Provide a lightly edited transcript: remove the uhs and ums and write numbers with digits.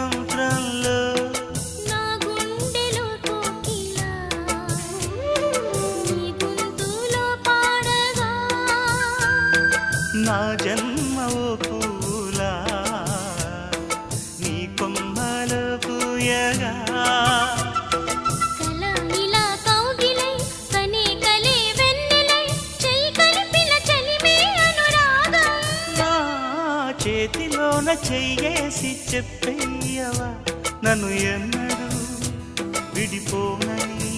మంత్రంలో నా గుండెలో కోకిలా నీ గొంతులో పాడగా నా జన్మ ఓ పూలా నీ కొమ్మలో పూయగా కల ఇలా కౌగిలై కనే కలే వెన్నెలై చెయ్యి కలిపిన చలిమే అనురాగం నా చేతిలోన చెయ్యేసి చెప్పేయవా నన్ను ఎన్నడూ విడిపోనని